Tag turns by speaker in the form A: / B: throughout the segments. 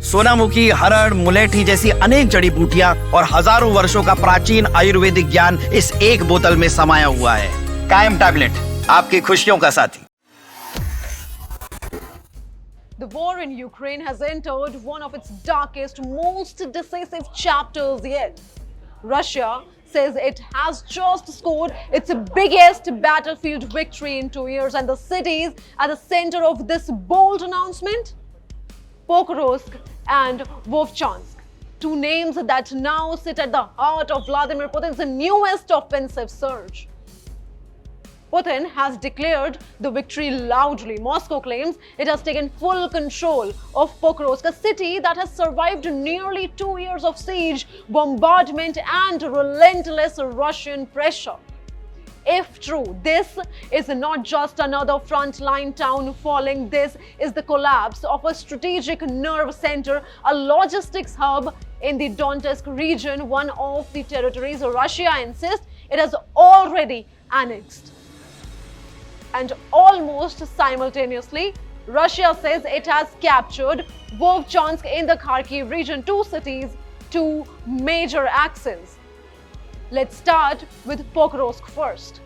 A: सोनामुखी, हरड़, मुलेठी जैसी अनेक जड़ी बूटियां और हजारों वर्षों का प्राचीन आयुर्वेदिक ज्ञान इस एक बोतल में समाया हुआ है। कायम टैबलेट, आपकी खुशियों का साथी।
B: The war in Ukraine has entered one of its darkest, most decisive chapters yet. Russia says it has just scored its biggest battlefield victory in 2 years, and the cities at the center of this bold announcement? Pokrovsk and Vovchansk, two names that now sit at the heart of Vladimir Putin's newest offensive surge. Putin has declared the victory loudly. Moscow claims it has taken full control of Pokrovsk, a city that has survived nearly 2 years of siege, bombardment, and relentless Russian pressure. If true, this is not just another frontline town falling. This is the collapse of a strategic nerve center, a logistics hub in the Donetsk region, one of the territories Russia insists it has already annexed. And almost simultaneously, Russia says it has captured Vovchansk in the Kharkiv region, two cities, two major axes. Let's start with Pokrovsk first.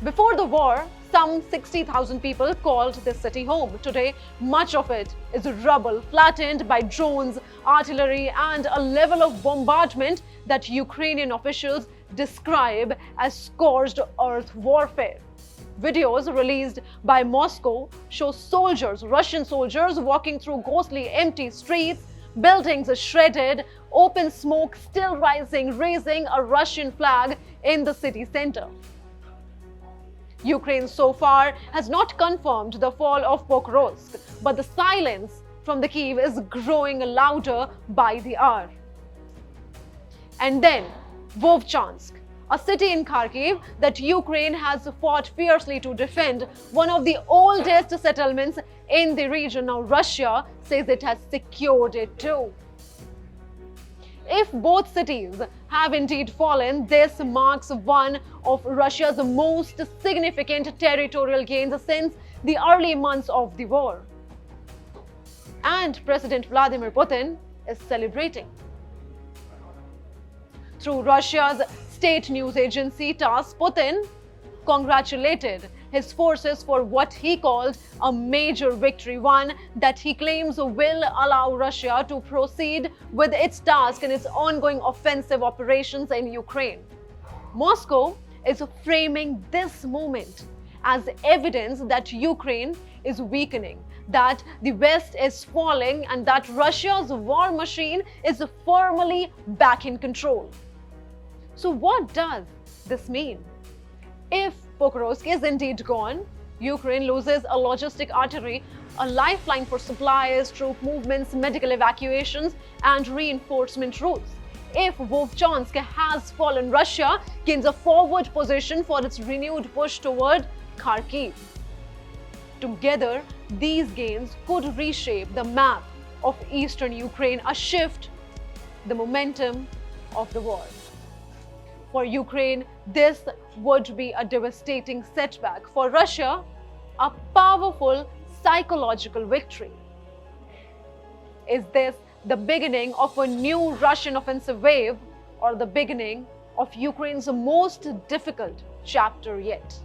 B: Before the war, some 60,000 people called this city home. Today, much of it is rubble, flattened by drones, artillery, and a level of bombardment that Ukrainian officials describe as scorched earth warfare. Videos released by Moscow show soldiers, Russian soldiers, walking through ghostly empty streets, buildings shredded, open smoke still rising, raising a Russian flag in the city center. Ukraine so far has not confirmed the fall of Pokrovsk, but the silence from the Kyiv is growing louder by the hour. And then Vovchansk, a city in Kharkiv that Ukraine has fought fiercely to defend, one of the oldest settlements in the region. Now Russia says it has secured it too. If both cities have indeed fallen, this marks one of Russia's most significant territorial gains since the early months of the war. And President Vladimir Putin is celebrating. Through Russia's state news agency TASS, Putin congratulated his forces for what he called a major victory, one that he claims will allow Russia to proceed with its task in its ongoing offensive operations in Ukraine. Moscow is framing this moment as evidence that Ukraine is weakening, that the West is falling, and that Russia's war machine is firmly back in control. So what does this mean? If Pokrovsk is indeed gone, Ukraine loses a logistic artery, a lifeline for supplies, troop movements, medical evacuations, and reinforcement routes. If Vovchansk has fallen, Russia gains a forward position for its renewed push toward Kharkiv. Together, these gains could reshape the map of eastern Ukraine, a shift the momentum of the war. For Ukraine, this would be a devastating setback. For Russia, a powerful psychological victory. Is this the beginning of a new Russian offensive wave, or the beginning of Ukraine's most difficult chapter yet?